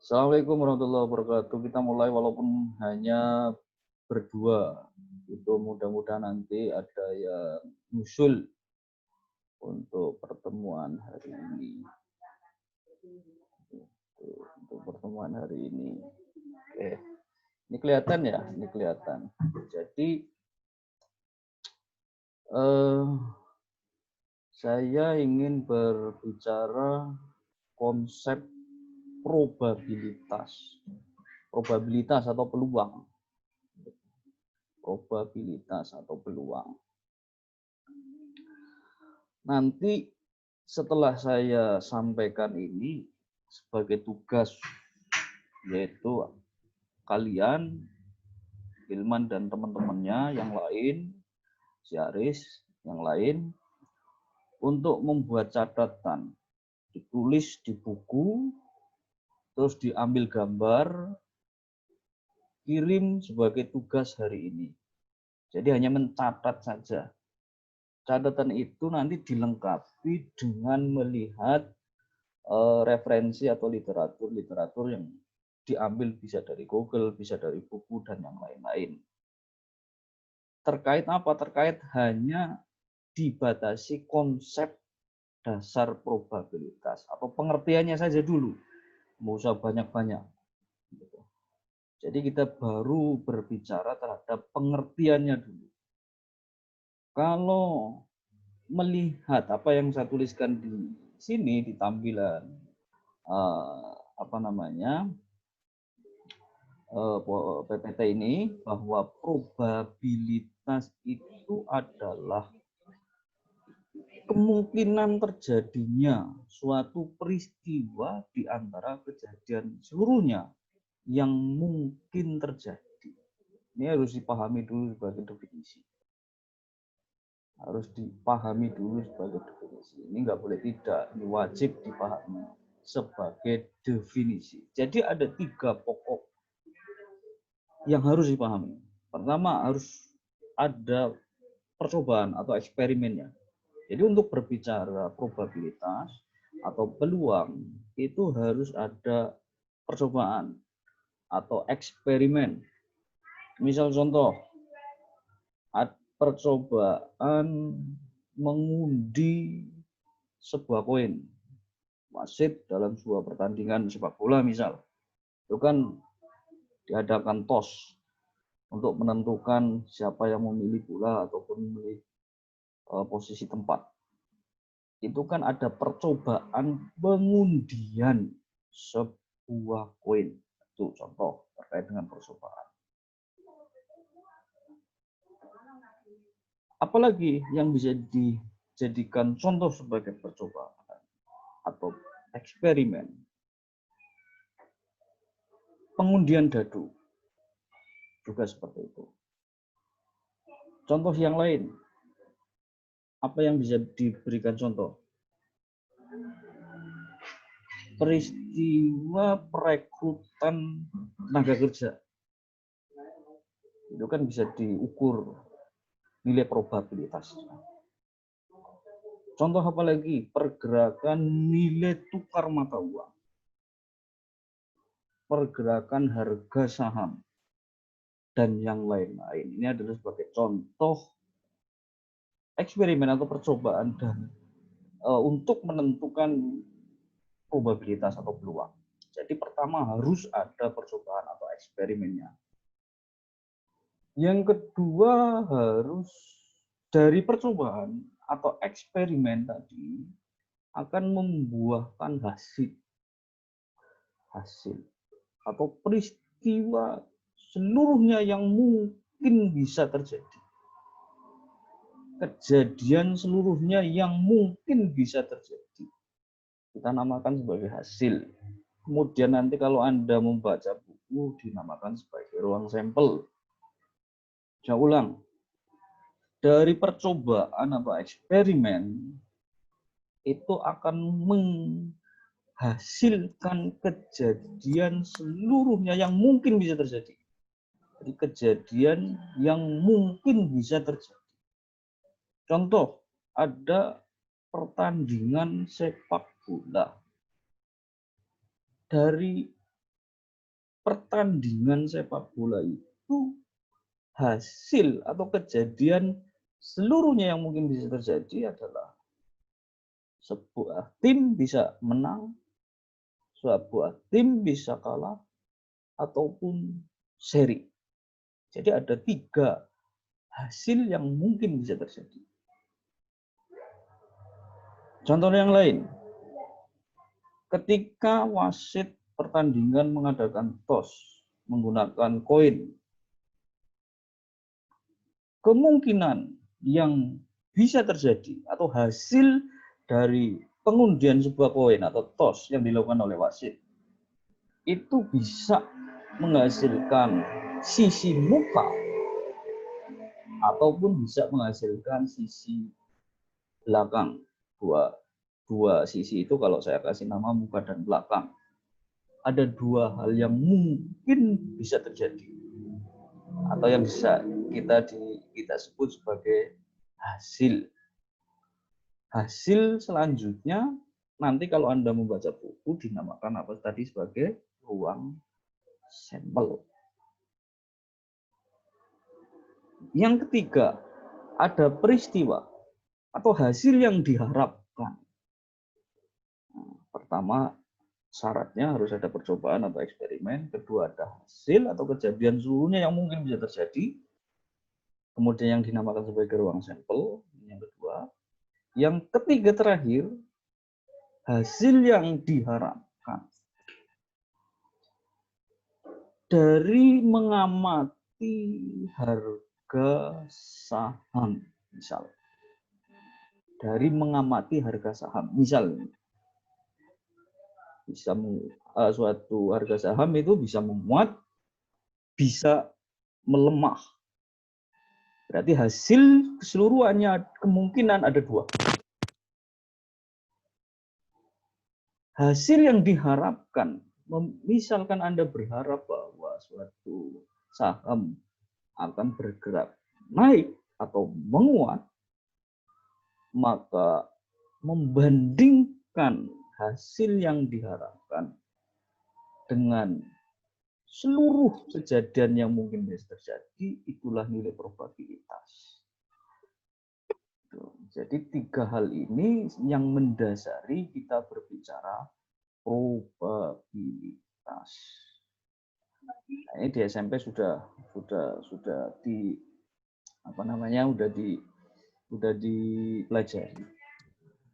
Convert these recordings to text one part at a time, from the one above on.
Assalamualaikum warahmatullahi wabarakatuh. Kita mulai walaupun hanya berdua. Itu mudah-mudahan nanti ada yang nyusul untuk pertemuan hari ini. Untuk pertemuan hari ini. Oke. Ini kelihatan ya? Ini kelihatan. Jadi saya ingin berbicara konsep probabilitas. Probabilitas atau peluang. Probabilitas atau peluang. Nanti setelah saya sampaikan ini sebagai tugas, yaitu kalian, Hilman dan teman-temannya yang lain, si Aris, yang lain, untuk membuat catatan, ditulis di buku, terus diambil gambar, kirim sebagai tugas hari ini. Jadi hanya mencatat saja. Catatan itu nanti dilengkapi dengan melihat referensi atau literatur yang diambil bisa dari Google, bisa dari buku, dan yang lain-lain. Terkait apa? Terkait hanya dibatasi konsep dasar probabilitas atau pengertiannya saja dulu. Nggak usah banyak-banyak. Jadi kita baru berbicara terhadap pengertiannya dulu. Kalau melihat apa yang saya tuliskan di sini di tampilan PPT ini, bahwa probabilitas itu adalah kemungkinan terjadinya suatu peristiwa di antara kejadian seluruhnya yang mungkin terjadi. Ini harus dipahami dulu sebagai definisi. Harus dipahami dulu sebagai definisi. Ini nggak boleh tidak, ini wajib dipahami sebagai definisi. Jadi ada 3 pokok yang harus dipahami. Pertama, harus ada percobaan atau eksperimennya. Jadi untuk berbicara probabilitas atau peluang itu harus ada percobaan atau eksperimen. Misal contoh, percobaan mengundi sebuah koin wasit dalam sebuah pertandingan sepak bola misal. Itu kan diadakan toss untuk menentukan siapa yang memilih bola ataupun memilih posisi tempat. Itu kan ada percobaan pengundian sebuah koin. Itu contoh terkait dengan percobaan. Apalagi yang bisa dijadikan contoh sebagai percobaan atau eksperimen? Pengundian dadu juga seperti itu. Contoh yang lain, apa yang bisa diberikan contoh? Peristiwa perekrutan tenaga kerja. Itu kan bisa diukur nilai probabilitas. Contoh apa lagi? Pergerakan nilai tukar mata uang. Pergerakan harga saham. Dan yang lain-lain. Ini adalah sebagai contoh eksperimen atau percobaan dan untuk menentukan probabilitas atau peluang. Jadi pertama harus ada percobaan atau eksperimennya. Yang kedua harus dari percobaan atau eksperimen tadi akan membuahkan hasil atau peristiwa seluruhnya yang mungkin bisa terjadi. Kejadian seluruhnya yang mungkin bisa terjadi. Kita namakan sebagai hasil. Kemudian nanti kalau Anda membaca buku dinamakan sebagai ruang sampel. Saya ulang. Dari percobaan atau eksperimen itu akan menghasilkan kejadian seluruhnya yang mungkin bisa terjadi. Jadi kejadian yang mungkin bisa terjadi. Contoh, ada pertandingan sepak bola. Dari pertandingan sepak bola itu hasil atau kejadian seluruhnya yang mungkin bisa terjadi adalah sebuah tim bisa menang, sebuah tim bisa kalah, ataupun seri. Jadi ada 3 hasil yang mungkin bisa terjadi. Contoh yang lain, ketika wasit pertandingan mengadakan toss menggunakan koin, kemungkinan yang bisa terjadi atau hasil dari pengundian sebuah koin atau toss yang dilakukan oleh wasit itu bisa menghasilkan sisi muka ataupun bisa menghasilkan sisi belakang. Dua sisi itu kalau saya kasih nama muka dan belakang. Ada 2 hal yang mungkin bisa terjadi atau yang bisa kita sebut sebagai hasil. Hasil selanjutnya nanti kalau Anda membaca buku dinamakan apa tadi sebagai ruang sampel. Yang ketiga, ada peristiwa atau hasil yang diharapkan. Pertama, syaratnya harus ada percobaan atau eksperimen. Kedua, ada hasil atau kejadian seluruhnya yang mungkin bisa terjadi. Kemudian yang dinamakan sebagai ruang sampel. Yang kedua. Yang ketiga terakhir, hasil yang diharapkan. Dari mengamati harga saham, misal. Dari mengamati harga saham, misalnya. Suatu harga saham itu bisa menguat, bisa melemah. Berarti hasil keseluruhannya kemungkinan ada 2. Hasil yang diharapkan, misalkan Anda berharap bahwa suatu saham akan bergerak naik atau menguat, maka membandingkan hasil yang diharapkan dengan seluruh kejadian yang mungkin bisa terjadi, itulah nilai probabilitas. Jadi 3 hal ini yang mendasari kita berbicara probabilitas. Nah, ini di SMP sudah di apa namanya sudah dipelajari.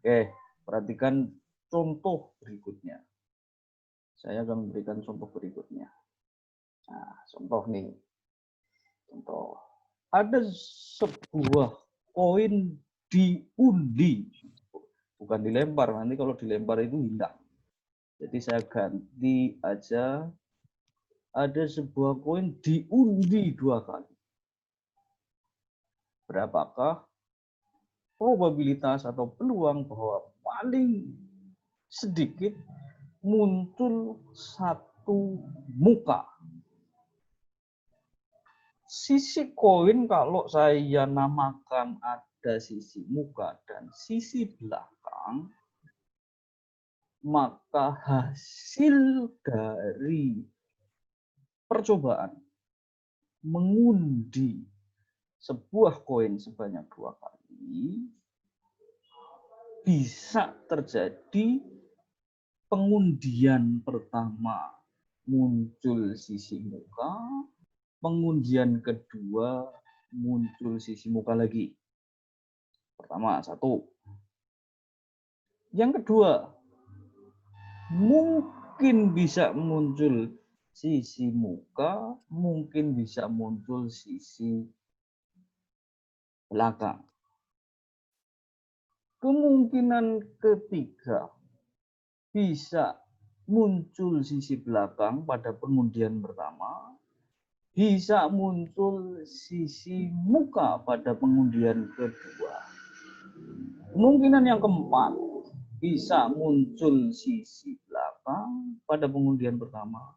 Oke, perhatikan contoh berikutnya. Saya akan memberikan contoh berikutnya. Nah, contoh nih. Contoh. Ada sebuah koin diundi. Bukan dilempar, nanti kalau dilempar itu hilang. Jadi saya ganti aja. Ada sebuah koin diundi 2 kali. Berapakah probabilitas atau peluang bahwa paling sedikit muncul 1 muka? Sisi koin kalau saya namakan ada sisi muka dan sisi belakang, maka hasil dari percobaan mengundi sebuah koin sebanyak 2 kali bisa terjadi pengundian pertama muncul sisi muka, pengundian kedua muncul sisi muka lagi. Pertama 1. Yang kedua, mungkin bisa muncul sisi muka, mungkin bisa muncul sisi belakang. Kemungkinan ketiga, bisa muncul sisi belakang pada pengundian pertama, bisa muncul sisi muka pada pengundian kedua. Kemungkinan yang keempat, bisa muncul sisi belakang pada pengundian pertama,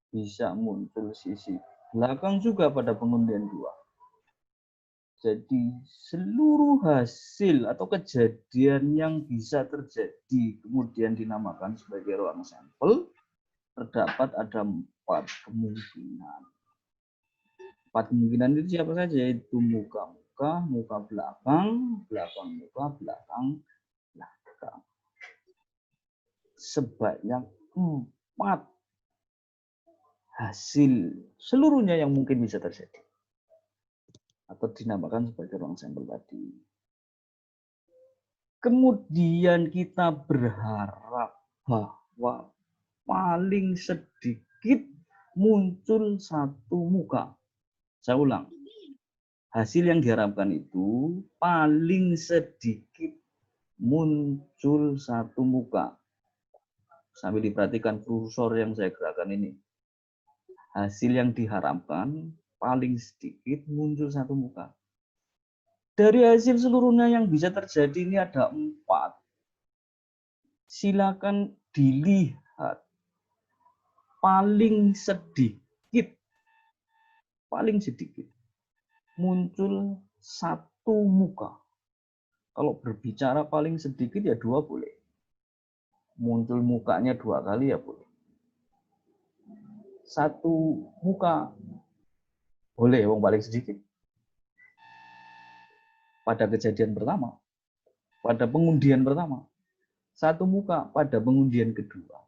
bisa muncul sisi belakang juga pada pengundian 2. Jadi seluruh hasil atau kejadian yang bisa terjadi kemudian dinamakan sebagai ruang sampel, terdapat ada 4 4 kemungkinan. 4 kemungkinan itu siapa saja? Itu muka-muka, muka belakang, belakang muka, belakang belakang. Sebanyak 4 hasil seluruhnya yang mungkin bisa terjadi. Atau dinamakan sebagai ruang sampel tadi. Kemudian kita berharap bahwa paling sedikit muncul 1 muka. Saya ulang, hasil yang diharapkan itu paling sedikit muncul 1 muka. Sambil diperhatikan kursor yang saya gerakkan ini. Hasil yang diharapkan paling sedikit muncul 1 muka. Dari hasil seluruhnya yang bisa terjadi ini ada 4. Silakan dilihat. Paling sedikit muncul 1 muka. Kalau berbicara paling sedikit ya 2 boleh. Muncul mukanya 2 kali ya boleh. 1 muka boleh, wong paling sedikit. Pada kejadian pertama, pada pengundian pertama. 1 muka pada pengundian kedua.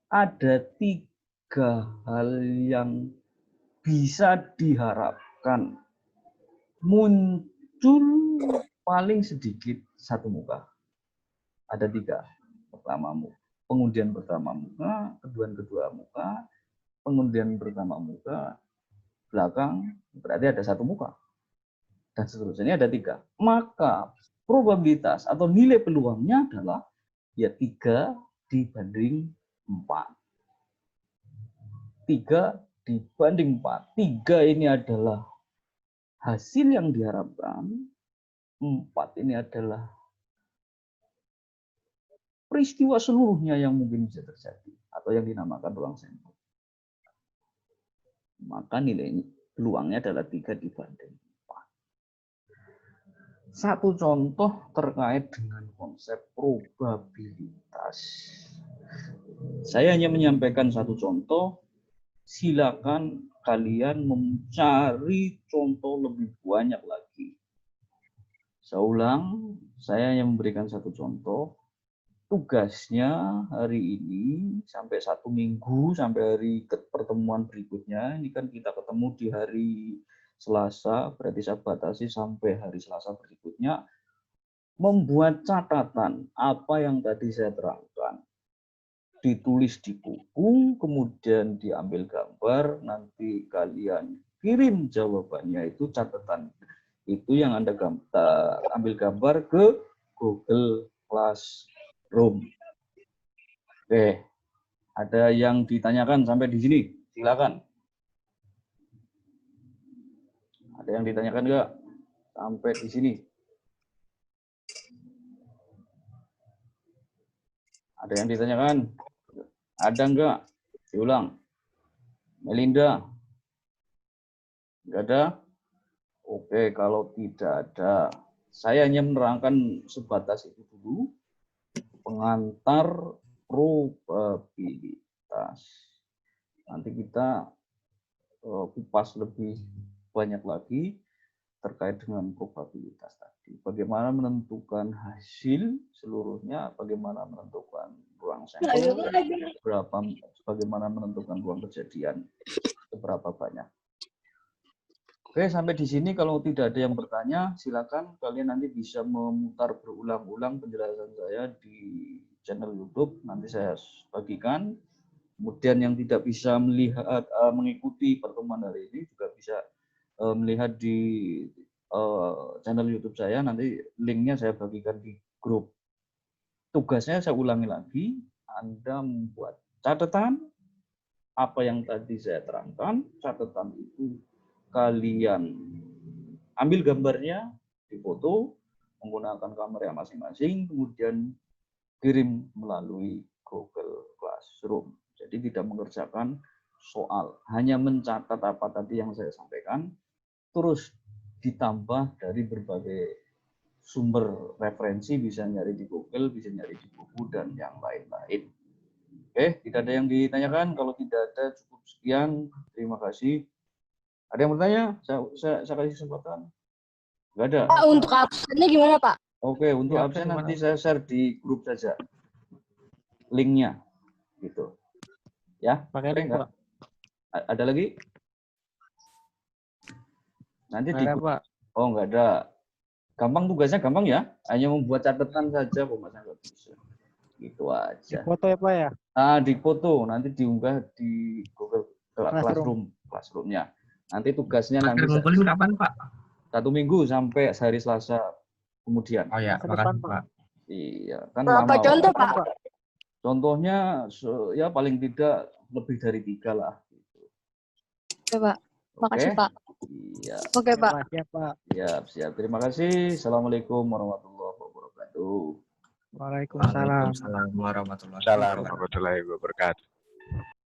Ada 3 hal yang bisa diharapkan muncul paling sedikit 1 muka. Ada 3. Pertama, pengundian pertama muka, kedua muka, pengundian pertama muka, belakang, berarti ada 1 muka. Dan seterusnya ada 3. Maka probabilitas atau nilai peluangnya adalah ya 3 dibanding 4. 3 dibanding 4. 3 ini adalah hasil yang diharapkan. 4 ini adalah peristiwa seluruhnya yang mungkin bisa terjadi. Atau yang dinamakan ruang sampel. Maka nilai peluangnya adalah 3 dibanding 4. 1 contoh terkait dengan konsep probabilitas. Saya hanya menyampaikan 1 contoh. Silakan kalian mencari contoh lebih banyak lagi. Saya ulang, saya hanya memberikan 1 contoh. Tugasnya hari ini sampai 1 minggu, sampai hari pertemuan berikutnya. Ini kan kita ketemu di hari Selasa, berarti saya batasi sampai hari Selasa berikutnya. Membuat catatan apa yang tadi saya terangkan. Ditulis di buku, kemudian diambil gambar, nanti kalian kirim jawabannya, itu catatan. Itu yang Anda ambil gambar ke Google Classroom. Oke, ada yang ditanyakan sampai di sini? Silakan. Ada yang ditanyakan enggak? Sampai di sini. Ada yang ditanyakan? Ada enggak? Diulang. Melinda? Enggak ada? Oke, kalau tidak ada, saya hanya menerangkan sebatas itu dulu. Pengantar probabilitas. Nanti kita kupas lebih banyak lagi terkait dengan probabilitas tadi. Bagaimana menentukan hasil seluruhnya, bagaimana menentukan ruang sampel, bagaimana menentukan ruang kejadian, seberapa banyak. Oke, sampai di sini kalau tidak ada yang bertanya, silakan kalian nanti bisa memutar berulang-ulang penjelasan saya di channel YouTube. Nanti saya bagikan. Kemudian yang tidak bisa melihat mengikuti pertemuan hari ini juga bisa melihat di channel YouTube saya. Nanti linknya saya bagikan di grup. Tugasnya saya ulangi lagi, Anda membuat catatan apa yang tadi saya terangkan. Catatan itu kalian ambil gambarnya, difoto menggunakan kamera masing-masing, kemudian kirim melalui Google Classroom. Jadi tidak mengerjakan soal, hanya mencatat apa tadi yang saya sampaikan, terus ditambah dari berbagai sumber referensi, bisa nyari di Google, bisa nyari di buku, dan yang lain-lain. Oke, tidak ada yang ditanyakan. Kalau tidak ada, cukup sekian. Terima kasih. Ada yang bertanya? Saya kasih kesempatan. Nggak ada. Pak, untuk absennya gimana, Pak? Oke, untuk Ya, absen gimana? nanti saya share di grup saja. Linknya. Gitu. Ya, Pakai oke, link, nggak? Pak. Ada lagi? Nanti Nggak di ada, grup. Pak. Oh, nggak ada. Gampang, tugasnya gampang ya. Hanya membuat catatan saja kok, Mas. Nggak bisa. Gitu Di aja. foto ya, Pak ya? Di foto, nanti diunggah di Google Classroom-nya. Nanti tugasnya nanti ngumpulin kapan, Pak? 1 minggu sampai hari Selasa kemudian. Oh ya, Masa depan, makasih, Pak. Iya, kan Berapa lama. contoh, Pak. Pak? Contohnya ya paling tidak lebih dari 3 lah. Oke, Pak. Makasih, Oke? Pak. Iya, Oke, Pak. Siap, Pak. siap. Terima kasih. Assalamualaikum warahmatullahi wabarakatuh. Waalaikumsalam. Waalaikumsalam warahmatullahi Salam wabarakatuh. warahmatullahi wabarakatuh.